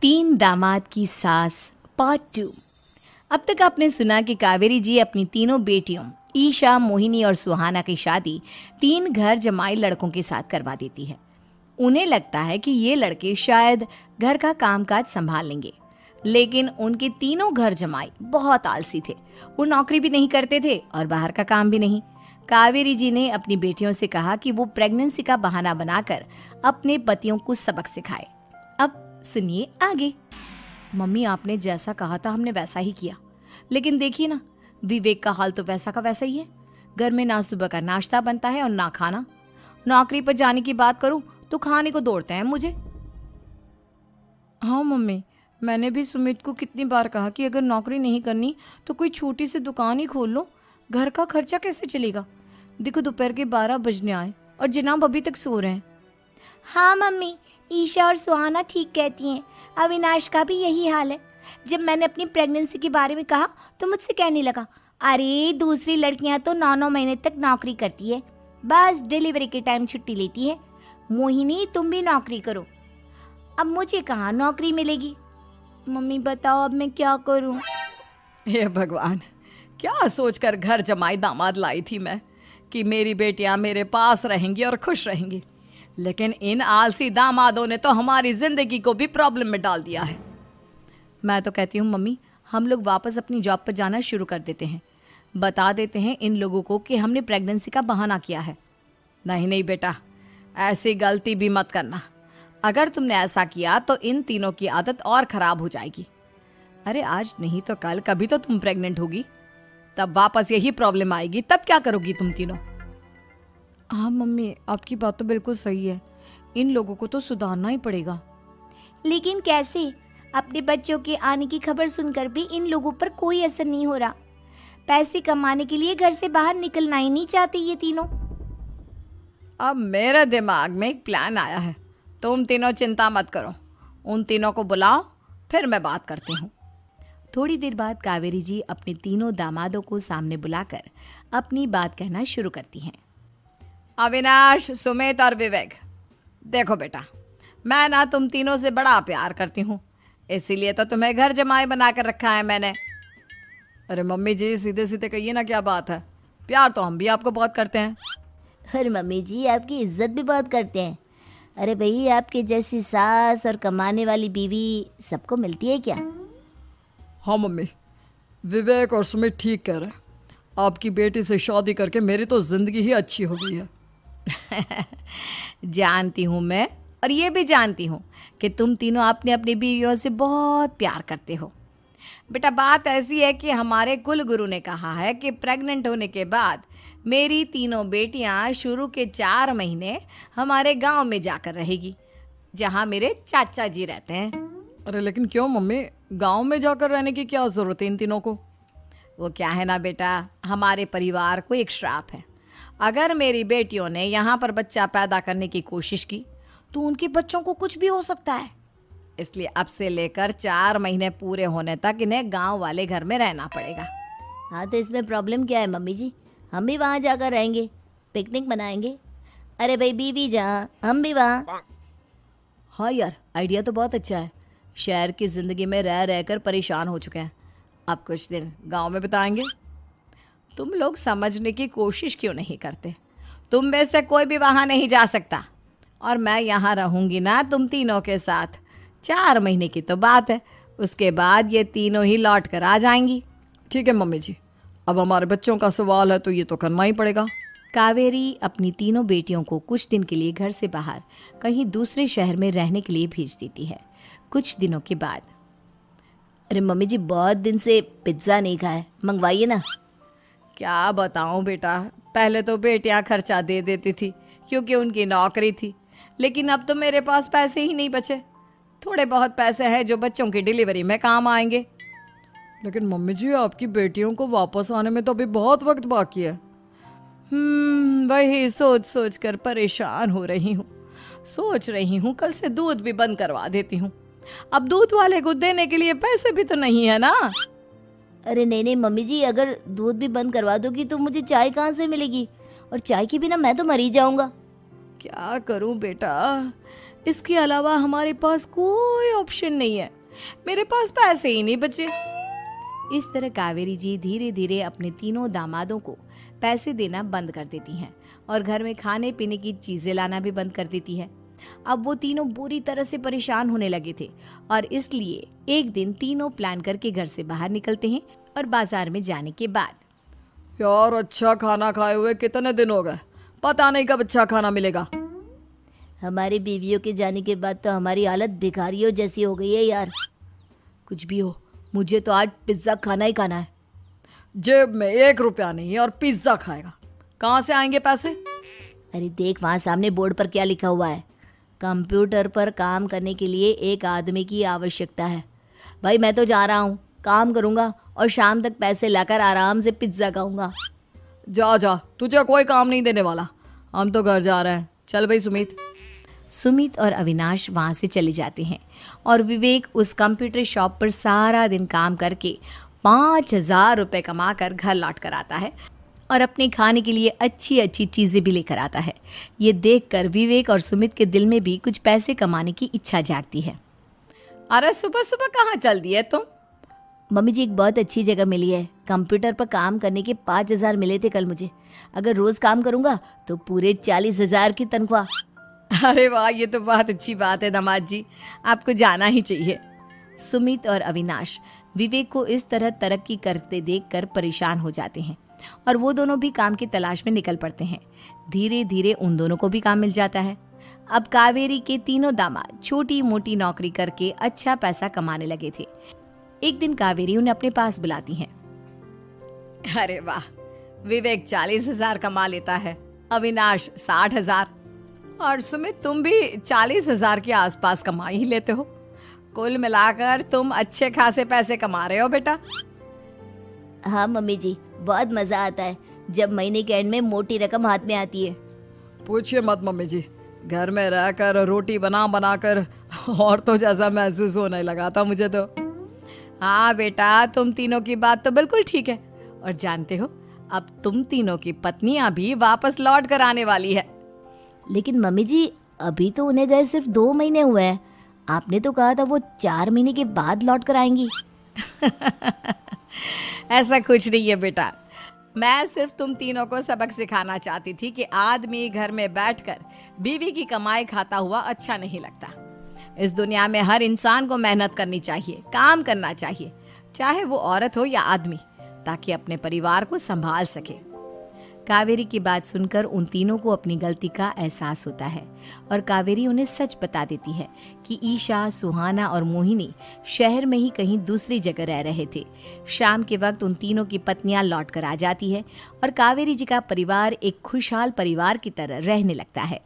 तीन दामाद की सास पार्ट 2। अब तक आपने सुना कि कावेरी जी अपनी तीनों बेटियों ईशा, मोहिनी और सुहाना की शादी तीन घर जमाई लड़कों के साथ करवा देती है। उन्हें लगता है कि ये लड़के शायद घर का कामकाज संभाल लेंगे, लेकिन उनके तीनों घर जमाई बहुत आलसी थे। वो नौकरी भी नहीं करते थे और बाहर का काम भी नहीं। कावेरी जी ने अपनी बेटियों से कहा कि वो प्रेगनेंसी का बहाना बनाकर अपने पतियों को सबक सिखाए। अब सुनिए आगे। मम्मी, आपने जैसा कहा था हमने वैसा ही किया, लेकिन देखिए ना, विवेक का हाल तो वैसा का वैसा ही है। घर में ना सुबह का नाश्ता बनता है और ना खाना। नौकरी पर जाने की बात करूं तो खाने को दौड़ते हैं मुझे। हाँ मम्मी, मैंने भी सुमित को कितनी बार कहा कि अगर नौकरी नहीं करनी तो कोई छोटी सी दुकान ही खोल लो। घर का खर्चा कैसे चलेगा? देखो दोपहर के 12 बजने आए और जनाब अभी तक सो रहे हैं। हाँ मम्मी, ईशा और सुहाना ठीक कहती हैं। अविनाश का भी यही हाल है। जब मैंने अपनी प्रेगनेंसी के बारे में कहा तो मुझसे कहने लगा, अरे दूसरी लड़कियां तो 9-9 महीने तक नौकरी करती है, बस डिलीवरी के टाइम छुट्टी लेती है। मोहिनी, तुम भी नौकरी करो। अब मुझे कहाँ नौकरी मिलेगी? मम्मी बताओ अब मैं क्या करूँ? हे भगवान, क्या सोचकर घर जमाई दामाद लाई थी मैं कि मेरी बेटियां मेरे पास रहेंगी और खुश रहेंगी, लेकिन इन आलसी दामादों ने तो हमारी जिंदगी को भी प्रॉब्लम में डाल दिया है। मैं तो कहती हूँ मम्मी, हम लोग वापस अपनी जॉब पर जाना शुरू कर देते हैं। बता देते हैं इन लोगों को कि हमने प्रेगनेंसी का बहाना किया है। नहीं नहीं बेटा, ऐसी गलती भी मत करना। अगर तुमने ऐसा किया तो इन तीनों की आदत और ख़राब हो जाएगी। अरे आज नहीं तो कल कभी तो तुम प्रेग्नेंट होगी, तब वापस यही प्रॉब्लम आएगी। तब क्या करोगी तुम तीनों? हाँ मम्मी, आपकी बात तो बिल्कुल सही है। इन लोगों को तो सुधारना ही पड़ेगा। लेकिन कैसे? अपने बच्चों के आने की खबर सुनकर भी इन लोगों पर कोई असर नहीं हो रहा। पैसे कमाने के लिए घर से बाहर निकलना ही नहीं चाहते ये तीनों। अब मेरे दिमाग में एक प्लान आया है। तुम तीनों चिंता मत करो, उन तीनों को बुलाओ, फिर मैं बात करती हूँ। थोड़ी देर बाद कावेरी जी अपने तीनों दामादों को सामने बुलाकर अपनी बात कहना शुरू करती हैं। अविनाश, सुमित और विवेक, देखो बेटा, मैं ना तुम तीनों से बड़ा प्यार करती हूँ, इसीलिए तो तुम्हें घर जमाई बना कर रखा है मैंने। अरे मम्मी जी, सीधे सीधे कहिए ना, क्या बात है? प्यार तो हम भी आपको बहुत करते हैं। अरे मम्मी जी, आपकी इज्जत भी बहुत करते हैं। अरे भाई, आपके जैसी सास और कमाने वाली बीवी सबको मिलती है क्या? हाँ मम्मी, विवेक और सुमित ठीक कह रहे हैं। आपकी बेटी से शादी करके मेरी तो ज़िंदगी ही अच्छी हो गई है। जानती हूँ मैं, और ये भी जानती हूँ कि तुम तीनों अपने अपनी बीवियों से बहुत प्यार करते हो। बेटा, बात ऐसी है कि हमारे कुल गुरु ने कहा है कि प्रेग्नेंट होने के बाद मेरी तीनों बेटियां शुरू के 4 महीने हमारे गांव में जाकर रहेगी, जहां मेरे चाचा जी रहते हैं। अरे लेकिन क्यों मम्मी, गांव में जाकर रहने की क्या ज़रूरत है इन तीनों को? वो क्या है ना बेटा, हमारे परिवार को एक श्राप है। अगर मेरी बेटियों ने यहाँ पर बच्चा पैदा करने की कोशिश की तो उनके बच्चों को कुछ भी हो सकता है। इसलिए अब से लेकर 4 महीने पूरे होने तक इन्हें गांव वाले घर में रहना पड़ेगा। हाँ तो इसमें प्रॉब्लम क्या है मम्मी जी? हम भी वहाँ जाकर रहेंगे, पिकनिक मनाएंगे। अरे भाई, बीवी जहाँ हम भी वहाँ। हाँ यार, आइडिया तो बहुत अच्छा है। शहर की ज़िंदगी में रह रहकर परेशान हो चुके हैं, अब कुछ दिन गांव में बिताएंगे। तुम लोग समझने की कोशिश क्यों नहीं करते? तुम में से कोई भी वहाँ नहीं जा सकता, और मैं यहाँ रहूँगी ना तुम तीनों के साथ। 4 महीने की तो बात है, उसके बाद ये तीनों ही लौट कर आ जाएंगी। ठीक है मम्मी जी, अब हमारे बच्चों का सवाल है तो ये तो करना ही पड़ेगा। कावेरी अपनी तीनों बेटियों को कुछ दिन के लिए घर से बाहर कहीं दूसरे शहर में रहने के लिए भेज देती है। कुछ दिनों के बाद, अरे मम्मी जी, बहुत दिन से पिज्ज़ा नहीं खाया, मंगवाइए ना। क्या बताऊं बेटा, पहले तो बेटियां खर्चा दे देती थी क्योंकि उनकी नौकरी थी, लेकिन अब तो मेरे पास पैसे ही नहीं बचे। थोड़े बहुत पैसे हैं जो बच्चों की डिलीवरी में काम आएंगे। लेकिन मम्मी जी, आपकी बेटियों को वापस आने में तो अभी बहुत वक्त बाकी है। वही सोच सोच कर परेशान हो रही हूँ। सोच रही हूँ कल से दूध भी बंद करवा देती हूँ। अब दूध वाले को देने के लिए पैसे भी तो नहीं है ना। अरे नहीं नहीं मम्मी जी, अगर दूध भी बंद करवा दोगी तो मुझे चाय कहाँ से मिलेगी? और चाय के बिना मैं तो मर ही जाऊंगा। क्या करूं बेटा, इसके अलावा हमारे पास कोई ऑप्शन नहीं है, मेरे पास पैसे ही नहीं बचे। इस तरह कावेरी जी धीरे धीरे अपने तीनों दामादों को पैसे देना बंद कर देती हैं और घर में खाने पीने की चीजें लाना भी बंद कर देती है। अब वो तीनों बुरी तरह से परेशान होने लगे थे और इसलिए एक दिन तीनों प्लान करके घर से बाहर निकलते हैं और बाजार में जाने के बाद यार अच्छा खाना खाए हुए कितने दिन हो गए, पता नहीं कब अच्छा खाना मिलेगा। हमारी बीवियों के जाने के बाद तो हमारी हालत भिखारियों जैसी हो गई है यार। कुछ भी हो, मुझे तो आज पिज्ज़ा खाना ही खाना है। जेब में 1 रुपया नहीं है और पिज्जा खाएगा, कहाँ से आएंगे पैसे? अरे देख वहाँ सामने बोर्ड पर क्या लिखा हुआ है, कंप्यूटर पर काम करने के लिए एक आदमी की आवश्यकता है। भाई मैं तो जा रहा हूँ, काम करूँगा और शाम तक पैसे लाकर आराम से पिज्ज़ा खाऊंगा। जा जा, तुझे कोई काम नहीं देने वाला, हम तो घर जा रहे हैं। चल भाई सुमित। सुमित और अविनाश वहाँ से चले जाते हैं और विवेक उस कंप्यूटर शॉप पर सारा दिन काम करके 5,000 रुपये कमा कर घर लौट कर आता है और अपने खाने के लिए अच्छी अच्छी चीज़ें भी लेकर आता है। ये देखकर विवेक और सुमित के दिल में भी कुछ पैसे कमाने की इच्छा जागती है। अरे सुबह सुबह कहाँ चल दिए तुम? मम्मी जी एक बहुत अच्छी जगह मिली है, कंप्यूटर पर काम करने के 5,000 मिले थे कल मुझे। अगर रोज़ काम करूँगा तो पूरे 40,000 की तनख्वाह। अरे वाह, ये तो बहुत अच्छी बात है दामाद जी, आपको जाना ही चाहिए। सुमित और अविनाश विवेक को इस तरह तरक्की करते देखकर परेशान हो जाते हैं और वो दोनों भी काम की तलाश में निकल पड़ते हैं। धीरे धीरे उन दोनों को भी काम मिल जाता है। अब कावेरी के तीनों दामाद छोटी मोटी नौकरी करके अच्छा पैसा कमाने लगे थे। एक दिन कावेरी उन्हें अपने पास बुलाती है। अरे वाह, विवेक 40,000 कमा लेता है, अविनाश 60,000 और सुमित तुम भी 40,000 के आसपास कमा ही लेते हो। कुल मिलाकर तुम अच्छे खासे पैसे कमा रहे हो बेटा। हाँ मम्मी जी, बहुत मज़ा आता है जब महीने के एंड में मोटी रकम हाथ में आती है। पूछिए मत मम्मी जी, घर में रहकर रोटी बना बना कर और तो जैसा महसूस होने लगा था मुझे तो। हाँ बेटा, तुम तीनों की बात तो बिल्कुल ठीक है और जानते हो अब तुम तीनों की पत्नियां भी वापस लौट कर आने वाली है। लेकिन मम्मी जी अभी तो उन्हें गए सिर्फ 2 महीने हुए हैं, आपने तो कहा था वो 4 महीने के बाद लौट कर आएंगी। ऐसा कुछ नहीं है बेटा, मैं सिर्फ तुम तीनों को सबक सिखाना चाहती थी कि आदमी घर में बैठकर बीवी की कमाई खाता हुआ अच्छा नहीं लगता। इस दुनिया में हर इंसान को मेहनत करनी चाहिए, काम करना चाहिए, चाहे वो औरत हो या आदमी, ताकि अपने परिवार को संभाल सके। कावेरी की बात सुनकर उन तीनों को अपनी गलती का एहसास होता है और कावेरी उन्हें सच बता देती है कि ईशा, सुहाना और मोहिनी शहर में ही कहीं दूसरी जगह रह रहे थे। शाम के वक्त उन तीनों की पत्नियां लौट कर आ जाती है और कावेरी जी का परिवार एक खुशहाल परिवार की तरह रहने लगता है।